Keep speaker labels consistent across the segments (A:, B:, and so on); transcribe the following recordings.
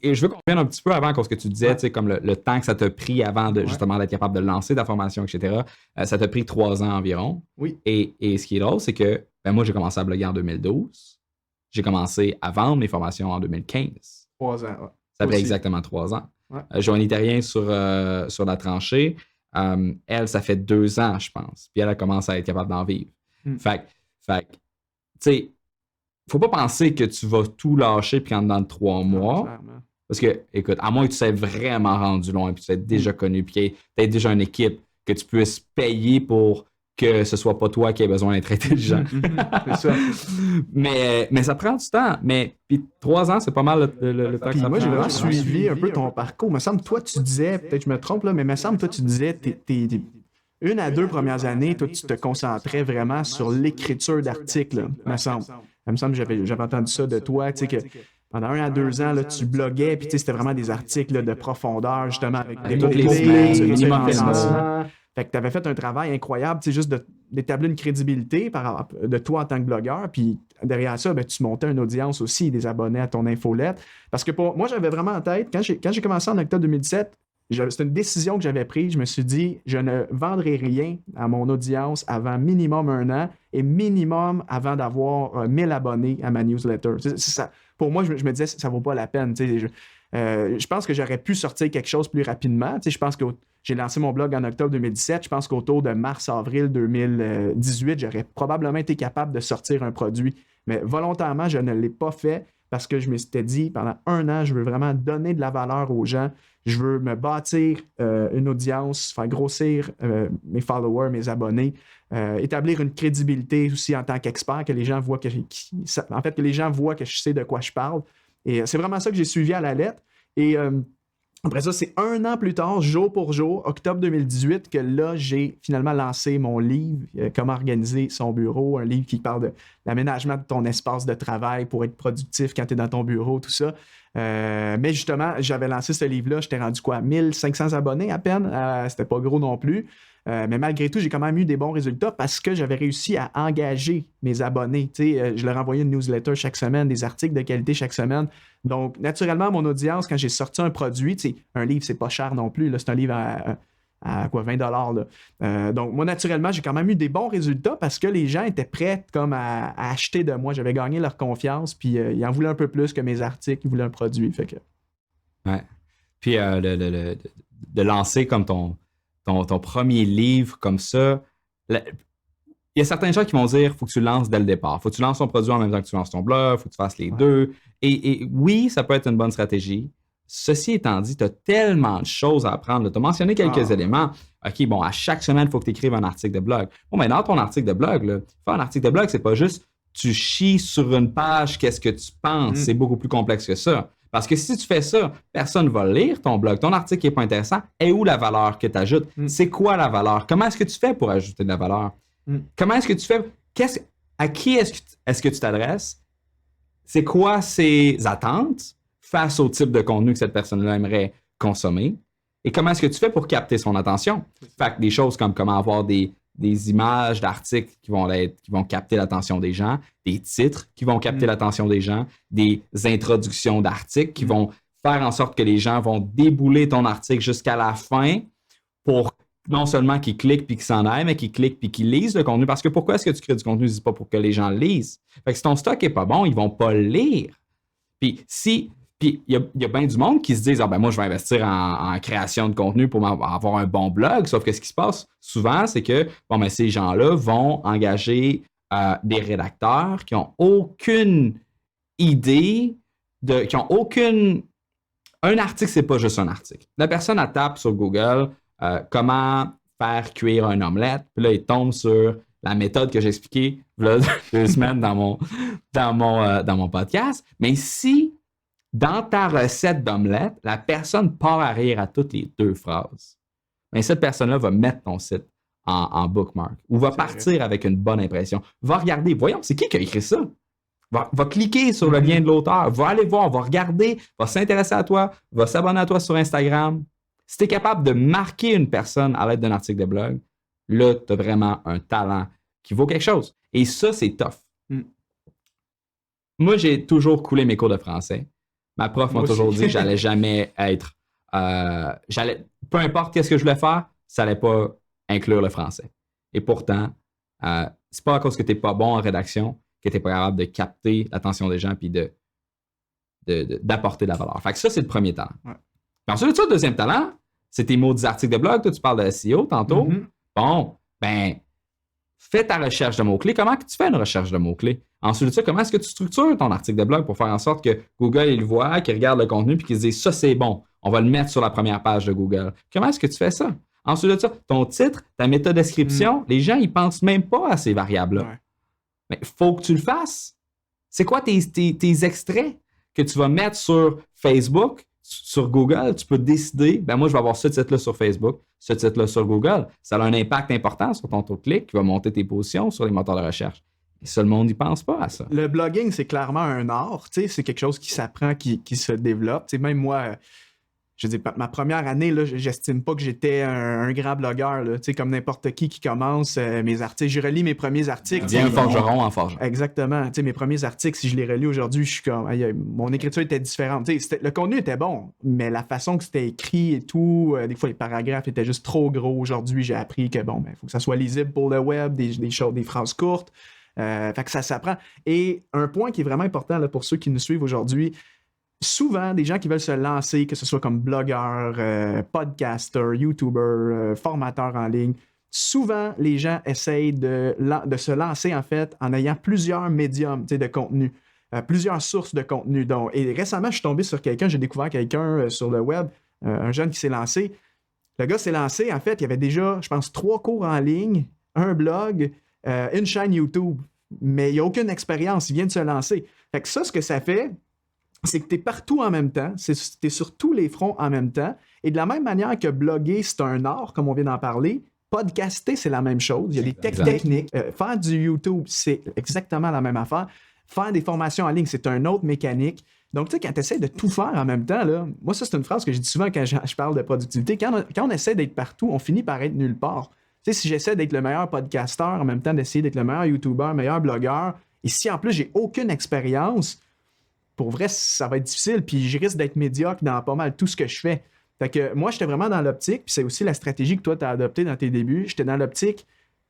A: Et je veux qu'on revienne un petit peu avant, ce que tu disais, tu sais, comme le temps que ça t'a pris avant de justement d'être capable de lancer ta formation, etc. Ça t'a pris 3 ans environ.
B: Oui.
A: Et ce qui est drôle, c'est que moi, j'ai commencé à bloguer en 2012. J'ai commencé à vendre mes formations en 2015.
B: 3 ans, ouais.
A: Ça a pris exactement 3 ans.
B: Ouais.
A: Joanie Terrien sur la tranchée, elle, ça fait 2 ans, je pense. Puis elle a commencé à être capable d'en vivre. Fait que, tu sais, faut pas penser que tu vas tout lâcher puis en dedans de 3 mois. Parce que, écoute, à moins que tu sois vraiment rendu loin puis que tu sois déjà connu puis que tu aies déjà une équipe que tu puisses payer pour que ce soit pas toi qui ait besoin d'être intelligent.
B: C'est ça.
A: mais ça prend du temps. Mais puis 3 ans, c'est pas mal le temps que ça prend.
B: Moi, j'ai vraiment suivi un peu ton parcours. Il me semble, toi, tu disais, peut-être que je me trompe, là, mais il me semble, toi, tu disais, tes 1 à 2 premières années, toi, tu te concentrais vraiment sur l'écriture d'articles, il me semble. Il me semble que j'avais entendu ça de toi, tu sais, que pendant 1 à 2 ans, là, tu bloguais, puis c'était vraiment des articles de profondeur, justement, avec des mots-clés, du référencement. Fait que tu avais fait un travail incroyable, tu sais, juste d'établir une crédibilité de toi en tant que blogueur, puis derrière ça, tu montais une audience aussi, des abonnés à ton infolette. Parce que moi, j'avais vraiment en tête, quand j'ai commencé en octobre 2017, c'était une décision que j'avais prise. Je me suis dit, je ne vendrai rien à mon audience avant minimum 1 an et minimum avant d'avoir 1000 abonnés à ma newsletter. Ça, pour moi, je me disais, ça ne vaut pas la peine. Je pense que j'aurais pu sortir quelque chose plus rapidement. Je pense que j'ai lancé mon blog en octobre 2017. Je pense qu'autour de mars-avril 2018, j'aurais probablement été capable de sortir un produit. Mais volontairement, je ne l'ai pas fait parce que je me suis dit, pendant 1 an, je veux vraiment donner de la valeur aux gens. Je veux me bâtir une audience, faire grossir mes followers, mes abonnés, établir une crédibilité aussi en tant qu'expert, que les gens voient que les gens voient que je sais de quoi je parle. Et c'est vraiment ça que j'ai suivi à la lettre. Et après ça, c'est 1 an plus tard, jour pour jour, octobre 2018, que là, j'ai finalement lancé mon livre, Comment organiser son bureau, un livre qui parle de l'aménagement de ton espace de travail pour être productif quand tu es dans ton bureau, tout ça. Mais justement, j'avais lancé ce livre-là, j'étais rendu 1500 abonnés à peine, c'était pas gros non plus. Mais malgré tout, j'ai quand même eu des bons résultats parce que j'avais réussi à engager mes abonnés. Je leur envoyais une newsletter chaque semaine, des articles de qualité chaque semaine. Donc, naturellement, mon audience, quand j'ai sorti un produit, un livre, c'est pas cher non plus. Là, c'est un livre à quoi, 20 $. Donc, moi, naturellement, j'ai quand même eu des bons résultats parce que les gens étaient prêts comme à acheter de moi. J'avais gagné leur confiance, puis ils en voulaient un peu plus que mes articles, ils voulaient un produit. Fait que...
A: Ouais. Puis, de lancer comme ton premier livre comme ça, il y a certains gens qui vont dire faut que tu le lances dès le départ. Faut que tu lances ton produit en même temps que tu lances ton blog, faut que tu fasses les deux. Et oui, ça peut être une bonne stratégie. Ceci étant dit, tu as tellement de choses à apprendre. Tu as mentionné quelques éléments. OK, bon, à chaque semaine, il faut que tu écrives un article de blog. Bon, mais dans ton article de blog, faire un article de blog, c'est pas juste tu chies sur une page qu'est-ce que tu penses. C'est beaucoup plus complexe que ça. Parce que si tu fais ça, personne ne va lire ton blog. Ton article n'est pas intéressant. Et où la valeur que tu ajoutes? C'est quoi la valeur? Comment est-ce que tu fais pour ajouter de la valeur? Comment est-ce que tu fais? À qui est-ce que tu t'adresses? C'est quoi ses attentes face au type de contenu que cette personne-là aimerait consommer? Et comment est-ce que tu fais pour capter son attention? Fait que des choses comme comment avoir des images d'articles qui vont capter l'attention des gens, des titres qui vont capter l'attention des gens, des introductions d'articles qui vont faire en sorte que les gens vont débouler ton article jusqu'à la fin pour non seulement qu'ils cliquent puis qu'ils s'en aillent, mais qu'ils cliquent puis qu'ils lisent le contenu. Parce que pourquoi est-ce que tu crées du contenu? C'est pas pour que les gens le lisent. Fait que si ton stock est pas bon, ils vont pas le lire. Puis il y a bien du monde qui se disent moi, je vais investir en création de contenu pour avoir un bon blog. Sauf que ce qui se passe souvent, c'est que ces gens-là vont engager des rédacteurs qui n'ont aucune idée qui n'ont aucune. Un article, c'est pas juste un article. La personne, elle tape sur Google comment faire cuire un omelette. Puis là, il tombe sur la méthode que j'ai expliquée il y a 2 semaines dans mon podcast. Mais si dans ta recette d'omelette, la personne part à rire à toutes les 2 phrases, bien, cette personne-là va mettre ton site en bookmark ou va partir avec une bonne impression. Va regarder, voyons, c'est qui a écrit ça? Va cliquer sur le lien de l'auteur, va aller voir, va regarder, va s'intéresser à toi, va s'abonner à toi sur Instagram. Si tu es capable de marquer une personne à l'aide d'un article de blog, là, tu as vraiment un talent qui vaut quelque chose. Et ça, c'est tough. Moi, j'ai toujours coulé mes cours de français. Ma prof m'a
B: Moi
A: toujours
B: aussi.
A: dit que j'allais jamais être... peu importe qu'est-ce que je voulais faire, ça n'allait pas inclure le français. Et pourtant, c'est pas à cause que tu n'es pas bon en rédaction que tu n'es pas capable de capter l'attention des gens puis d'apporter de la valeur. Fait que ça, c'est le premier talent.
B: Ouais.
A: Puis ensuite, le deuxième talent, c'est tes maudits articles de blog. Toi, tu parles de SEO tantôt.
B: Mm-hmm.
A: Bon, ben, fais ta recherche de mots-clés. Comment que tu fais une recherche de mots-clés? Ensuite de ça, comment est-ce que tu structures ton article de blog pour faire en sorte que Google, il le voit, qu'il regarde le contenu puis qu'il se dise ça, c'est bon. On va le mettre sur la première page de Google. Comment est-ce que tu fais ça? Ensuite de ça, ton titre, ta métadescription, les gens, ils pensent même pas à ces variables-là.
B: Ouais.
A: Mais il faut que tu le fasses. C'est quoi tes extraits que tu vas mettre sur Facebook, sur Google? Tu peux décider, ben moi, je vais avoir ce titre-là sur Facebook, ce titre-là sur Google. Ça a un impact important sur ton taux de clic qui va monter tes positions sur les moteurs de recherche. Et ça, le monde n'y pense pas à ça.
B: Le blogging, c'est clairement un art. C'est quelque chose qui s'apprend, qui se développe. Même moi, je dis ma première année, là, j'estime pas que j'étais un grand blogueur. Là, comme n'importe qui commence mes articles. J'ai relis mes premiers articles.
A: Bien forgeron en forgeant.
B: Exactement. Mes premiers articles, si je les relis aujourd'hui, je suis comme. Mon écriture était différente. Le contenu était bon, mais la façon que c'était écrit et tout, des fois les paragraphes étaient juste trop gros. Aujourd'hui, j'ai appris que bon, faut que ça soit lisible pour le web, des phrases courtes. Fait que ça s'apprend. Et un point qui est vraiment important là, pour ceux qui nous suivent aujourd'hui, souvent, des gens qui veulent se lancer, que ce soit comme blogueur, podcaster, YouTuber, formateur en ligne, souvent, les gens essayent de se lancer, en fait, en ayant plusieurs médiums de contenu, plusieurs sources de contenu. Et récemment, je suis tombé sur quelqu'un, j'ai découvert quelqu'un sur le web, un jeune qui s'est lancé. Le gars s'est lancé, en fait, il y avait déjà, je pense, 3 cours en ligne, un blog, une chaîne YouTube, mais il n'y a aucune expérience, il vient de se lancer. Fait que ça, ce que ça fait, c'est que tu es partout en même temps, tu es sur tous les fronts en même temps, et de la même manière que bloguer, c'est un art, comme on vient d'en parler, podcaster, c'est la même chose, il y a des techniques. Faire du YouTube, c'est exactement la même affaire. Faire des formations en ligne, c'est une autre mécanique. Donc, tu sais, quand tu essaies de tout faire en même temps, là, moi, ça, c'est une phrase que je dis souvent quand je parle de productivité. Quand on essaie d'être partout, on finit par être nulle part. Tu sais, si j'essaie d'être le meilleur podcasteur, en même temps d'essayer d'être le meilleur YouTuber, meilleur blogueur, et si en plus j'ai aucune expérience, pour vrai, ça va être difficile, puis je risque d'être médiocre dans pas mal tout ce que je fais. Fait que moi, j'étais vraiment dans l'optique, puis c'est aussi la stratégie que toi, tu as adoptée dans tes débuts. J'étais dans l'optique,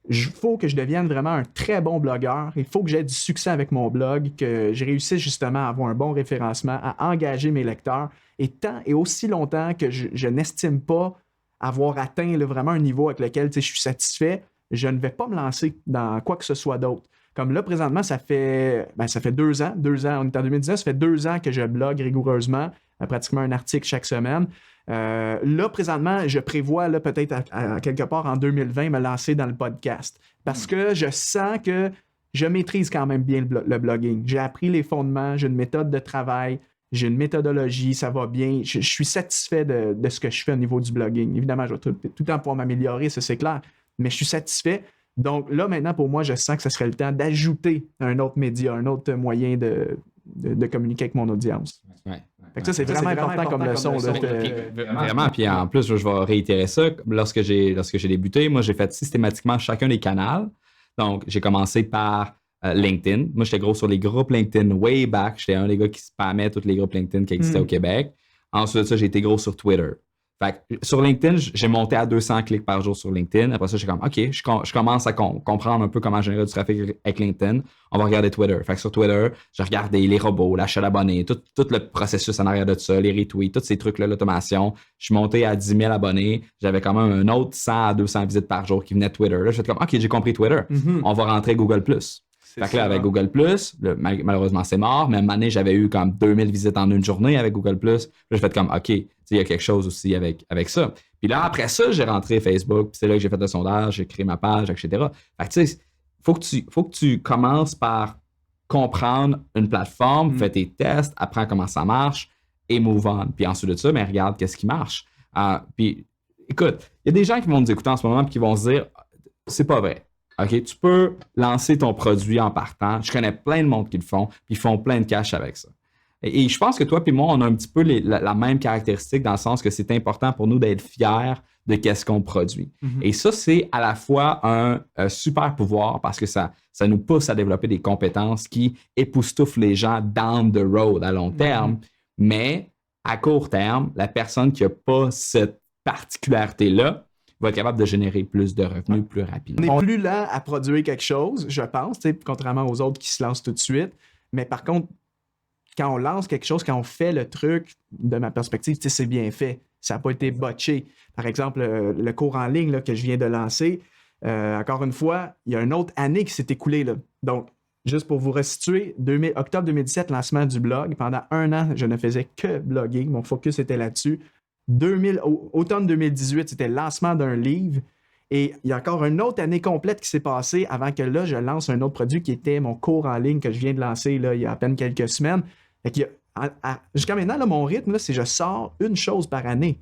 B: il faut que je devienne vraiment un très bon blogueur. Il faut que j'aie du succès avec mon blog, que je réussisse justement à avoir un bon référencement, à engager mes lecteurs. Et tant et aussi longtemps que je n'estime pas avoir atteint là, vraiment un niveau avec lequel je suis satisfait, je ne vais pas me lancer dans quoi que ce soit d'autre. Comme là, présentement, ça fait 2 ans. 2 ans, on est en 2019, ça fait 2 ans que je blogue rigoureusement, pratiquement un article chaque semaine. Là, présentement, je prévois là, peut-être à quelque part en 2020 me lancer dans le podcast parce que je sens que je maîtrise quand même bien le blogging. J'ai appris les fondements, j'ai une méthode de travail, j'ai une méthodologie, ça va bien. Je suis satisfait de ce que je fais au niveau du blogging. Évidemment, je vais tout le temps pouvoir m'améliorer, ça c'est clair, mais je suis satisfait. Donc là, maintenant, pour moi, je sens que ce serait le temps d'ajouter un autre média, un autre moyen de communiquer avec mon audience.
A: Ouais.
B: Fait que ça, c'est vraiment important comme leçon.
A: Vraiment, puis en plus, je vais réitérer ça. Lorsque j'ai débuté, moi, j'ai fait systématiquement chacun des canaux. Donc, j'ai commencé par LinkedIn. Moi, j'étais gros sur les groupes LinkedIn way back. J'étais un des gars qui spammait tous les groupes LinkedIn qui existaient au Québec. Ensuite de ça, j'ai été gros sur Twitter. Fait que sur LinkedIn, j'ai monté à 200 clics par jour sur LinkedIn. Après ça, j'ai comme, OK, je commence à comprendre un peu comment générer du trafic avec LinkedIn. On va regarder Twitter. Fait que sur Twitter, j'ai regardé les robots, l'achat d'abonnés, tout le processus en arrière de ça, les retweets, tous ces trucs-là, l'automation. Je suis monté à 10 000 abonnés. J'avais quand même un autre 100 à 200 visites par jour qui venaient de Twitter. Là, j'étais comme, OK, j'ai compris Twitter. On va rentrer Google+. Fait que là, avec Google+, malheureusement, c'est mort. Mais à un moment donné, j'avais eu comme 2000 visites en une journée avec Google+. Là, j'ai fait comme, OK, il y a quelque chose aussi avec ça. Puis là, après ça, j'ai rentré Facebook. Puis c'est là que j'ai fait le sondage, j'ai créé ma page, etc. Fait que tu sais, faut que tu commences par comprendre une plateforme, fais tes tests, apprends comment ça marche et move on. Puis ensuite de ça, mais regarde qu'est-ce qui marche. Puis écoute, il y a des gens qui vont nous écouter en ce moment et qui vont se dire, c'est pas vrai. OK, tu peux lancer ton produit en partant. Je connais plein de monde qui le font, puis ils font plein de cash avec ça. Et je pense que toi et moi, on a un petit peu la même caractéristique dans le sens que c'est important pour nous d'être fiers de qu'est-ce qu'on produit. Et ça, c'est à la fois un super pouvoir parce que ça nous pousse à développer des compétences qui époustouflent les gens down the road à long terme. Mais à court terme, la personne qui n'a pas cette particularité-là va être capable de générer plus de revenus plus rapidement.
B: On est plus lent à produire quelque chose, je pense, contrairement aux autres qui se lancent tout de suite. Mais par contre, quand on lance quelque chose, quand on fait le truc, de ma perspective, c'est bien fait. Ça n'a pas été botché. Par exemple, le cours en ligne là, que je viens de lancer, encore une fois, il y a une autre année qui s'est écoulée. Là. Donc, juste pour vous resituer, octobre 2017, lancement du blog. Pendant 1 an, je ne faisais que bloguer. Mon focus était là-dessus. Automne 2018, c'était le lancement d'un livre. Et il y a encore une autre année complète qui s'est passée avant que là, je lance un autre produit qui était mon cours en ligne que je viens de lancer là, il y a à peine quelques semaines. Jusqu'à maintenant, là, mon rythme, là, c'est que je sors une chose par année.